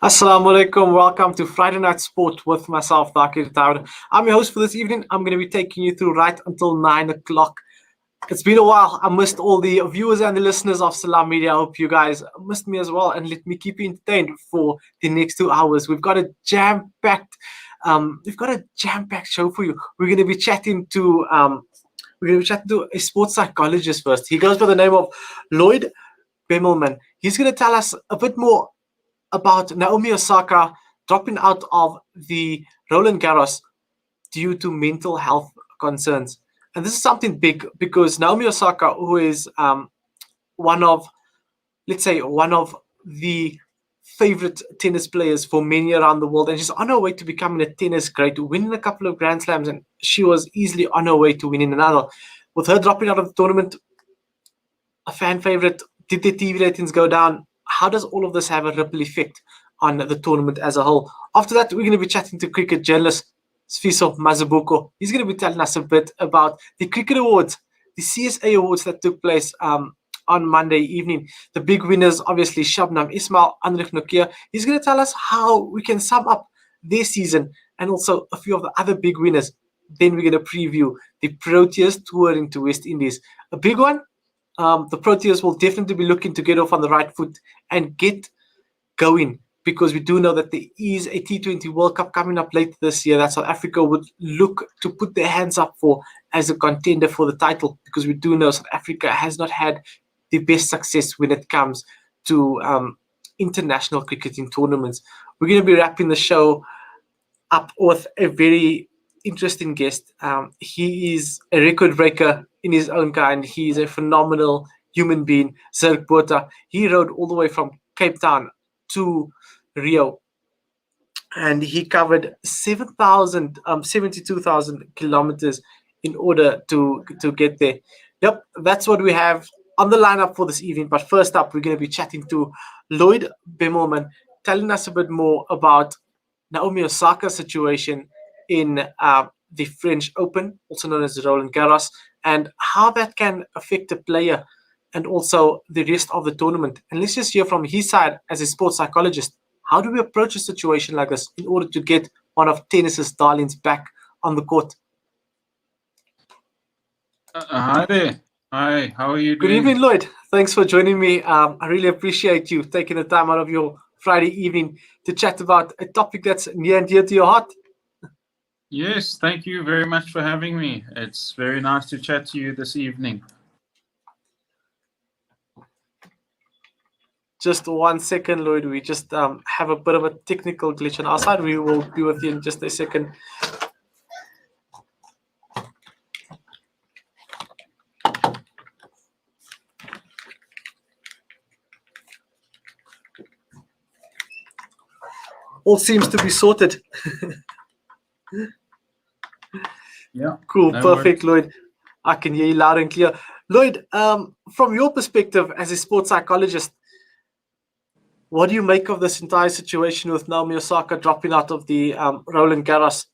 Assalamu alaikum. Welcome to Friday Night Sport with myself, Thaakir Dawood. I'm your host for this evening. I'm going to be taking you through right until 9 o'clock. It's been a while. I missed all the viewers and the listeners of Salam Media. I hope you guys missed me as well, and let me keep you entertained for the next 2 hours. We've got a jam-packed show for you. We're going to be chatting to a sports psychologist first. He goes by the name of Lloyd Bemelmen. He's going to tell us a bit more about Naomi Osaka dropping out of the Roland Garros due to mental health concerns. And this is something big because Naomi Osaka, who is one of, let's say, one of the favorite tennis players for many around the world, and she's on her way to becoming a tennis great, winning a couple of Grand Slams, and she was easily on her way to winning another. With her dropping out of the tournament, a fan favorite, did the TV ratings go down? How does all of this have a ripple effect on the tournament as a whole? After that, we're going to be chatting to cricket journalist Sfiso Mazibuko. He's going to be telling us a bit about the cricket awards, the CSA awards that took place on Monday evening. The big winners, obviously, Shabnam Ismail, Anrich Nokia. He's going to tell us how we can sum up their season and also a few of the other big winners. Then we're going to preview the Proteas touring to West Indies. A big one. The Proteas will definitely be looking to get off on the right foot and get going, because we do know that there is a T20 World Cup coming up later this year that South Africa would look to put their hands up for as a contender for the title, because we do know South Africa has not had the best success when it comes to international cricketing tournaments. We're going to be wrapping the show up with a very interesting guest. He is a record breaker in his own kind. He is a phenomenal human being, Zirk Botha. He rode all the way from Cape Town to Rio, and he covered 72,000 kilometers in order to get there. Yep, that's what we have on the lineup for this evening. But first up, we're going to be chatting to Lloyd Bemelmen, telling us a bit more about Naomi Osaka's situation in the French Open, also known as the Roland Garros, and how that can affect a player and also the rest of the tournament. And let's just hear from his side as a sports psychologist. How do we approach a situation like this in order to get one of tennis's darlings back on the court? Hi there. Hi, how are you Good doing? evening, Lloyd. Thanks for joining me. I really appreciate you taking the time out of your Friday evening to chat about a topic that's near and dear to your heart. Yes, thank you very much for having me. It's very nice to chat to you this evening. Just 1 second, Lloyd. We just have a bit of a technical glitch on our side. We will be with you in just a second. All seems to be sorted. Yeah. Cool, no perfect, worries. Lloyd. I can hear you loud and clear. Lloyd, from your perspective as a sports psychologist, what do you make of this entire situation with Naomi Osaka dropping out of the Roland Garros,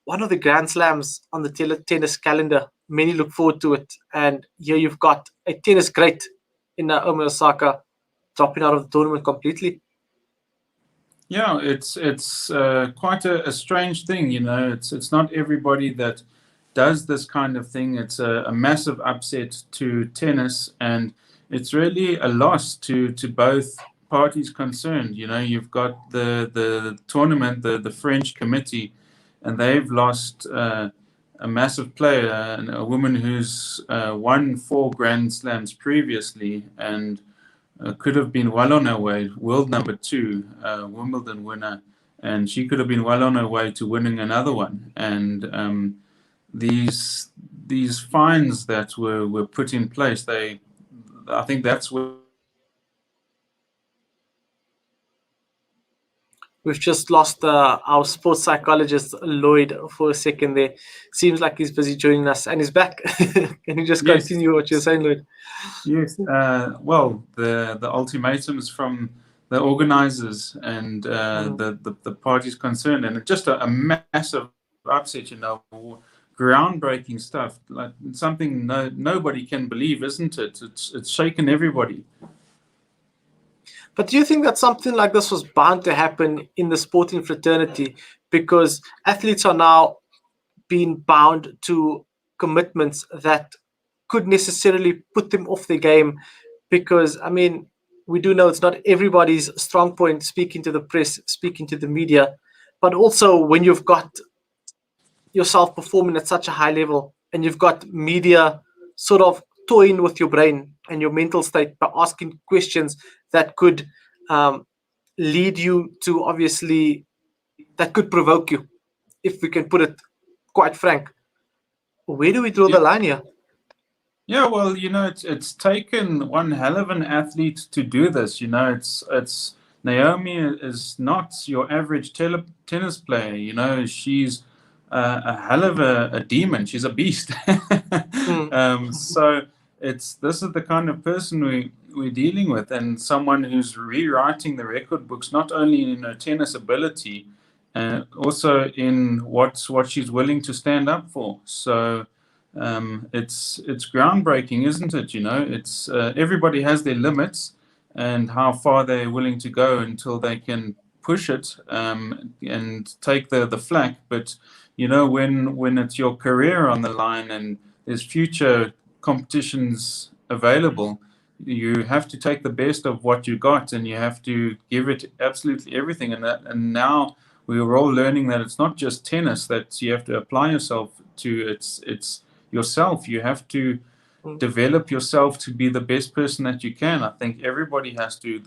one of the Grand Slams on the tennis calendar? Many look forward to it. And here you've got a tennis great in Naomi Osaka dropping out of the tournament completely. Yeah, it's quite a strange thing, you know. It's not everybody that does this kind of thing. It's a massive upset to tennis, and it's really a loss to both parties concerned. You know, you've got the tournament, the French committee, and they've lost a massive player, a woman who's won 4 Grand Slams previously, and could have been well on her way, world number 2, Wimbledon winner, and she could have been well on her way to winning another one. And these fines that were put in place, I think that's where We've just lost our sports psychologist, Lloyd, for a second there. Seems like he's busy joining us, and he's back. Can you just Yes. continue what you're saying, Lloyd? Yes. Well, the ultimatums from the organizers and the parties concerned, and just a massive upset, you know, groundbreaking stuff, like something nobody can believe, isn't it? It's shaken everybody. But do you think that something like this was bound to happen in the sporting fraternity because athletes are now being bound to commitments that could necessarily put them off their game? Because, I mean, we do know it's not everybody's strong point speaking to the press, speaking to the media, but also when you've got yourself performing at such a high level and you've got media sort of toying with your brain and your mental state by asking questions that could um, lead you to, obviously, that could provoke you, if we can put it quite frank. Where do we draw Yeah, the line here? yeah. Well, it's taken one hell of an athlete to do this. It's Naomi is not your average tennis player. She's a hell of a demon. She's a beast. Mm, So this is the kind of person we're dealing with, and someone who's rewriting the record books, not only in her tennis ability, also in what she's willing to stand up for. So it's groundbreaking, isn't it? It's everybody has their limits and how far they're willing to go until they can push it, and take the flack. But when it's your career on the line and there's future competitions available, you have to take the best of what you got and you have to give it absolutely everything. And now we are all learning that it's not just tennis that you have to apply yourself to. It's yourself. You have to mm, develop yourself to be the best person that you can. I think everybody has to.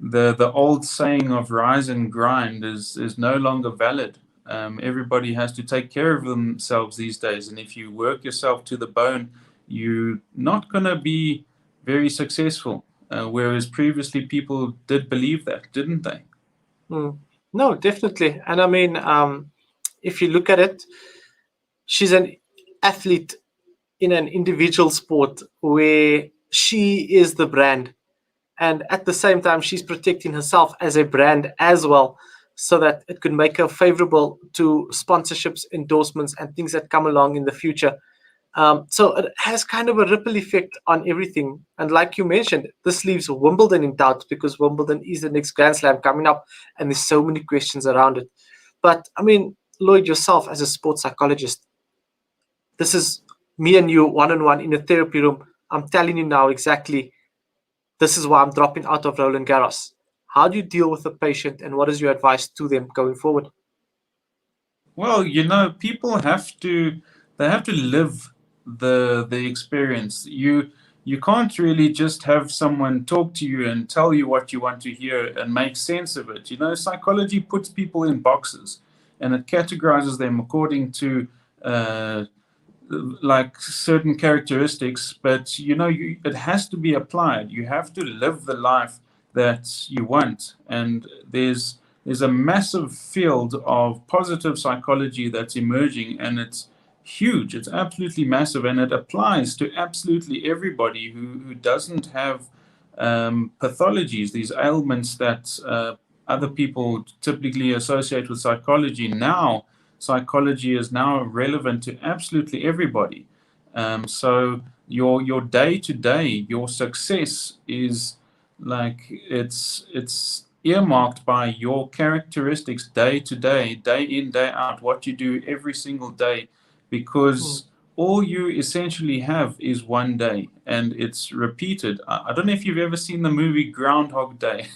The old saying of rise and grind is no longer valid. Everybody has to take care of themselves these days, and if you work yourself to the bone, you're not going to be very successful. Whereas previously people did believe that, didn't they? mm. No, definitely. And I mean, if you look at it, she's an athlete in an individual sport where she is the brand. And at the same time, she's protecting herself as a brand as well, so that it could make her favorable to sponsorships, endorsements, and things that come along in the future. So it has kind of a ripple effect on everything. And like you mentioned, this leaves Wimbledon in doubt because Wimbledon is the next Grand Slam coming up, and there's so many questions around it. But I mean, Lloyd, yourself as a sports psychologist, this is me and you one on one in a therapy room. I'm telling you now exactly this is why I'm dropping out of Roland Garros. How do you deal with a patient, and what is your advice to them going forward? Well, people have to live the experience. You can't really just have someone talk to you and tell you what you want to hear and make sense of it. Psychology puts people in boxes and it categorizes them according to uh, like certain characteristics, but it has to be applied. You have to live the life that you want, and there's a massive field of positive psychology that's emerging, and it's huge. It's absolutely massive, and it applies to absolutely everybody who doesn't have pathologies, these ailments that other people typically associate with psychology. Now psychology is now relevant to absolutely everybody. So your day to day, your success is like it's earmarked by your characteristics day to day, day in, day out, what you do every single day, Mm, because all you essentially have is one day and it's repeated. I don't know if you've ever seen the movie Groundhog Day.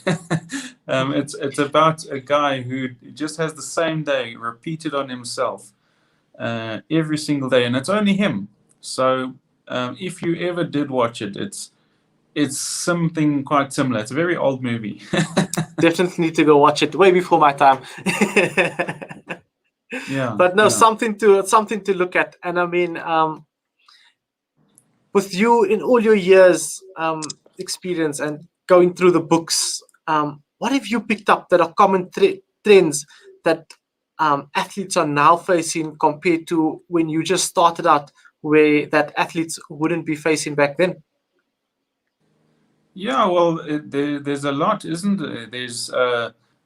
It's about a guy who just has the same day repeated on himself every single day, and it's only him. So if you ever did watch it, it's something quite similar. It's a very old movie. definitely need to go watch it way before my time. Yeah, But no, yeah. something to look at. And I mean, with you in all your years experience and going through the books, what have you picked up that are common trends that athletes are now facing compared to when you just started out, where that athletes wouldn't be facing back then? Yeah, well, there's a lot, isn't there? There's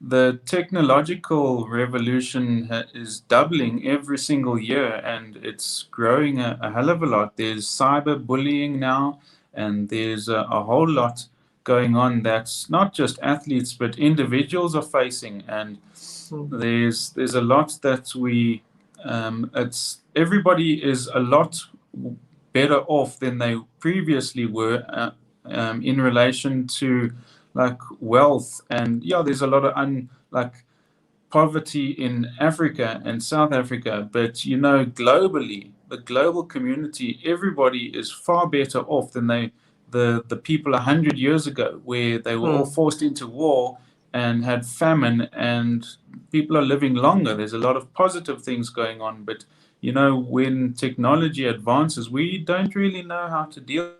the technological revolution is doubling every single year, and it's growing a hell of a lot. There's cyberbullying now, and there's a whole lot going on that's not just athletes but individuals are facing, and there's a lot that it's everybody is a lot better off than they previously were in relation to like wealth, and yeah, there's a lot of like poverty in Africa and South Africa, but you know, globally, the global community, everybody is far better off than the people 100 years ago, where they were all forced into war and had famine, and people are living longer. There's a lot of positive things going on, but you know, when technology advances, we don't really know how to deal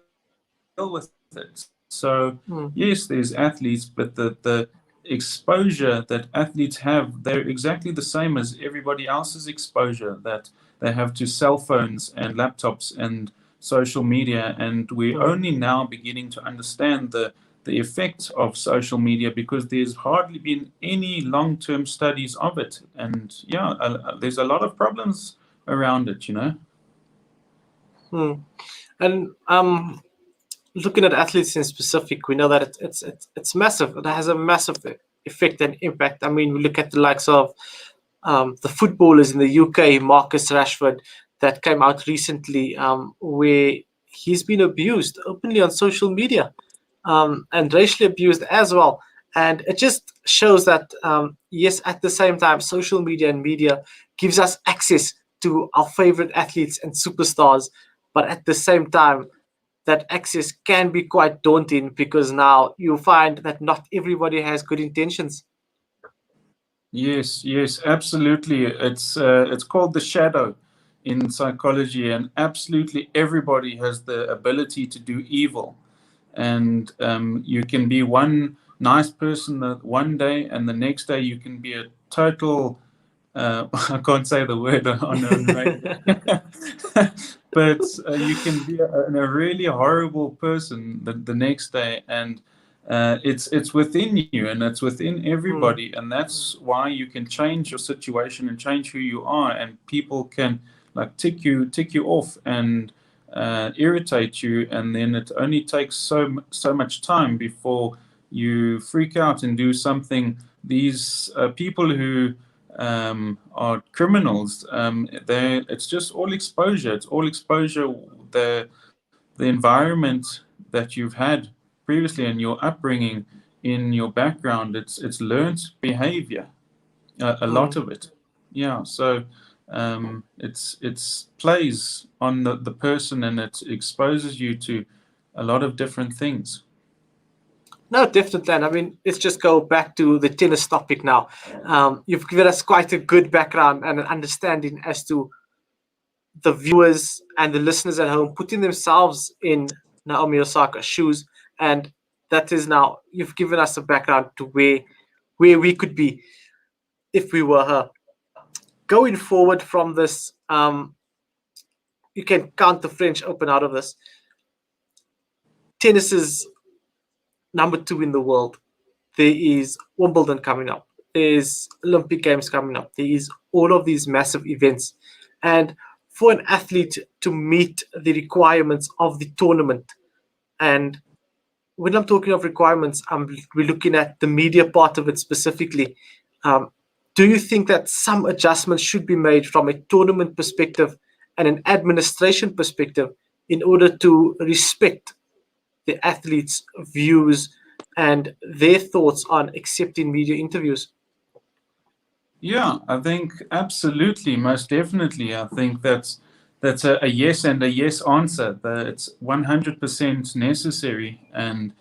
with it. So yes, there's athletes, but the exposure that athletes have, they're exactly the same as everybody else's exposure that they have to cell phones and laptops and social media. And we're only now beginning to understand the effect of social media, because there's hardly been any long-term studies of it. And yeah, there's a lot of problems around it, you know. And looking at athletes in specific, we know that it's massive. It has a massive effect and impact. I mean, we look at the likes of the footballers in the UK, Marcus Rashford, that came out recently, where he's been abused openly on social media, and racially abused as well. And it just shows that, yes, at the same time, social media and media gives us access to our favorite athletes and superstars, but at the same time, that access can be quite daunting, because now you find that not everybody has good intentions. Yes, yes, absolutely. It's called the shadow in psychology, and absolutely everybody has the ability to do evil. And you can be one nice person that one day, and the next day you can be a total I can't say the word on radio, but you can be a really horrible person the next day, and it's within you, and it's within everybody, and that's why you can change your situation and change who you are, and people can like tick you off and irritate you, and then it only takes so much time before you freak out and do something. These people who are criminals, it's just all exposure. It's all exposure. The environment that you've had previously in your upbringing, in your background, it's learned behavior, a lot of it. Yeah, so it's plays on the person, and it exposes you to a lot of different things. No, definitely. And I mean, let's just go back to the tennis topic now. You've given us quite a good background and an understanding as to the viewers and the listeners at home putting themselves in Naomi Osaka's shoes. And that is now, you've given us a background to where we could be if we were her. Going forward from this, you can count the French Open out of this. Tennis is number 2 in the world. There is Wimbledon coming up. There's Olympic Games coming up. There is all of these massive events. And for an athlete to meet the requirements of the tournament, and when I'm talking of requirements, we're looking at the media part of it specifically. Do you think that some adjustments should be made from a tournament perspective and an administration perspective in order to respect the athletes' views and their thoughts on accepting media interviews? Yeah, I think absolutely, most definitely. I think that's a yes and a yes answer. It's 100% necessary, and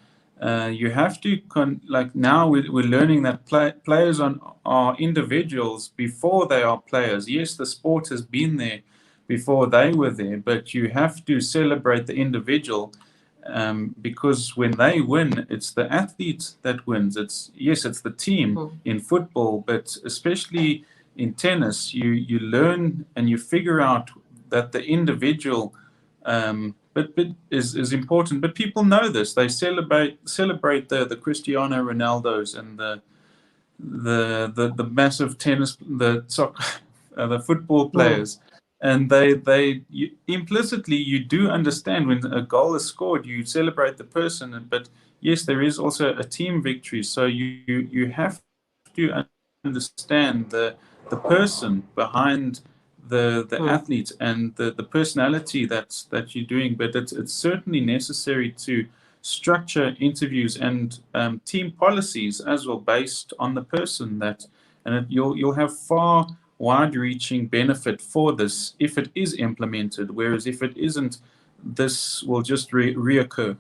you have to like now we're learning that players are individuals before they are players. Yes, the sport has been there before they were there, but you have to celebrate the individual. Because when they win, it's the athlete that wins. It's the team in football, but especially in tennis, you learn and you figure out that the individual, but is important. But people know this. They celebrate the Cristiano Ronaldos and the massive tennis, the soccer, the football players. And implicitly, you do understand when a goal is scored, you celebrate the person, but yes, there is also a team victory. So you have to understand the person behind the athlete and the personality that you're doing. But it's certainly necessary to structure interviews and team policies as well based on the person you'll have far wide-reaching benefit for this if it is implemented, whereas if it isn't, this will just reoccur.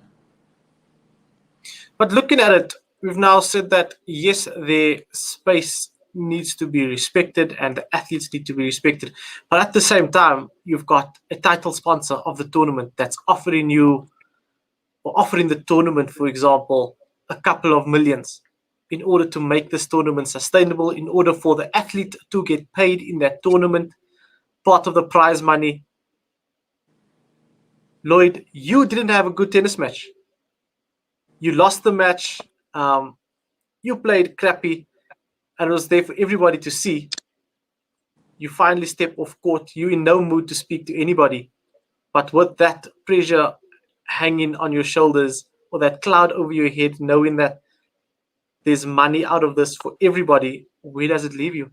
But looking at it, we've now said that yes, the space needs to be respected and the athletes need to be respected. But at the same time, you've got a title sponsor of the tournament that's offering you, or offering the tournament, for example, a couple of millions in order to make this tournament sustainable, in order for the athlete to get paid in that tournament, part of the prize money. Lloyd, you didn't have a good tennis match. You lost the match. You played crappy, and it was there for everybody to see. You finally step off court. You're in no mood to speak to anybody. But with that pressure hanging on your shoulders, or that cloud over your head, knowing that there's money out of this for everybody, where does it leave you?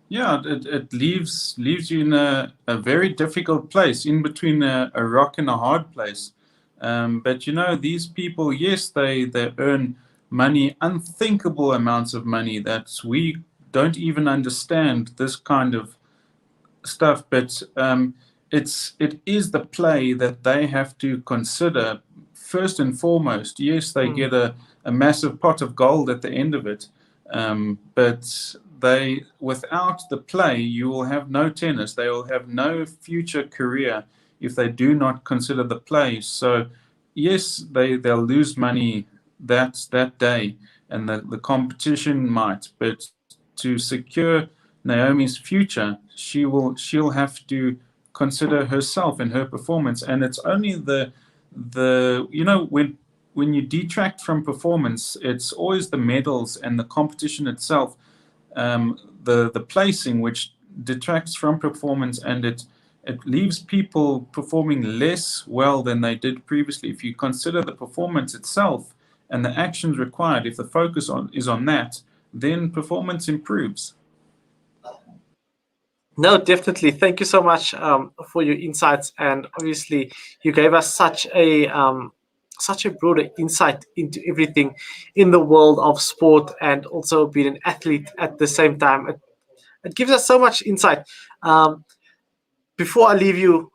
Yeah, it leaves you in a very difficult place, in between a rock and a hard place. But these people, yes, they earn money, unthinkable amounts of money that we don't even understand this kind of stuff. But it is the play that they have to consider first and foremost. Yes, they get a massive pot of gold at the end of it, but without the play, you will have no tennis. They will have no future career if they do not consider the play. So yes, they'll lose money that day, and the competition might. But to secure Naomi's future, she'll have to consider herself and her performance. And it's only when you detract from performance, it's always the medals and the competition itself, the placing, which detracts from performance, and it leaves people performing less well than they did previously. If you consider the performance itself and the actions required, if the focus is on that, then performance improves. No, definitely. Thank you so much for your insights, and obviously you gave us such a broader insight into everything in the world of sport, and also being an athlete at the same time. It gives us so much insight. Before I leave you,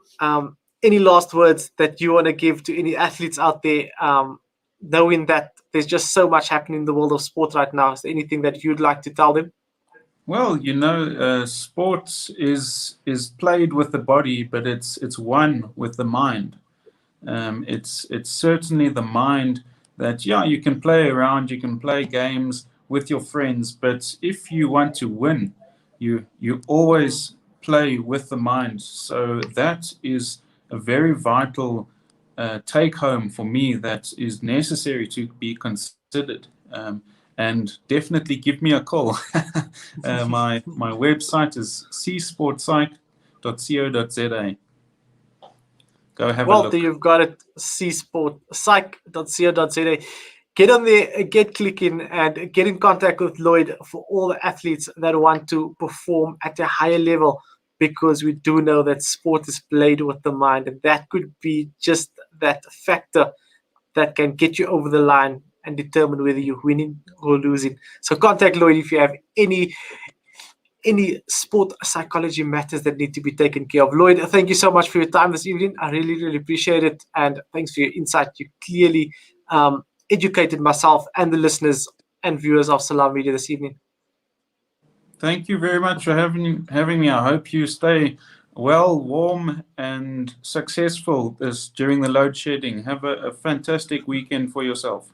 any last words that you want to give to any athletes out there, knowing that there's just so much happening in the world of sport right now? Is there anything that you'd like to tell them? Well, sports is played with the body, but it's one with the mind. It's certainly the mind that, yeah, you can play around, you can play games with your friends, but if you want to win, you always play with the mind. So that is a very vital take home for me that is necessary to be considered. And definitely give me a call. My website is csportpsych.co.za. Go have a look. Walter, you've got it. csportpsych.co.za. Get on there, get clicking, and get in contact with Lloyd for all the athletes that want to perform at a higher level, because we do know that sport is played with the mind, and that could be just that factor that can get you over the line and determine whether you're winning or losing. So contact Lloyd if you have any sport psychology matters that need to be taken care of. Lloyd, thank you so much for your time this evening. I really, really appreciate it. And thanks for your insight. You clearly educated myself and the listeners and viewers of Salam Media this evening. Thank you very much for having me. I hope you stay well, warm, and successful during the load shedding. Have a fantastic weekend for yourself.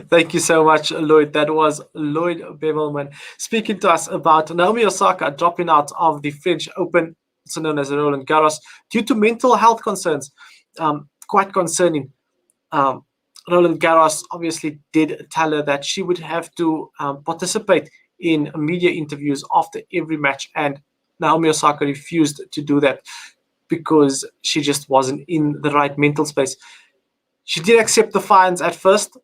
Thank you so much, Lloyd. That was Lloyd Bemelmen speaking to us about Naomi Osaka dropping out of the French Open, also known as Roland Garros, due to mental health concerns. Quite concerning. Roland Garros obviously did tell her that she would have to participate in media interviews after every match, and Naomi Osaka refused to do that because she just wasn't in the right mental space. She did accept the fines at first,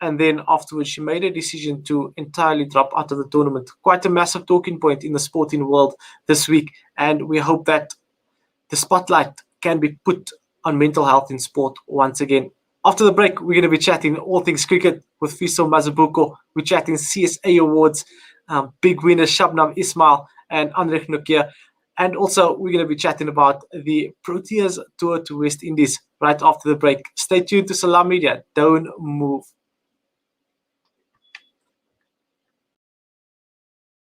and then afterwards she made a decision to entirely drop out of the tournament. Quite a massive talking point in the sporting world this week, and we hope that the spotlight can be put on mental health in sport once again. After the break, we're going to be chatting all things cricket with Fiso Mazabuko. We're chatting CSA Awards, big winners Shabnam Ismail and Andrej Nokia. And also, we're going to be chatting about the Proteas tour to West Indies right after the break. Stay tuned to Salam Media. Don't move.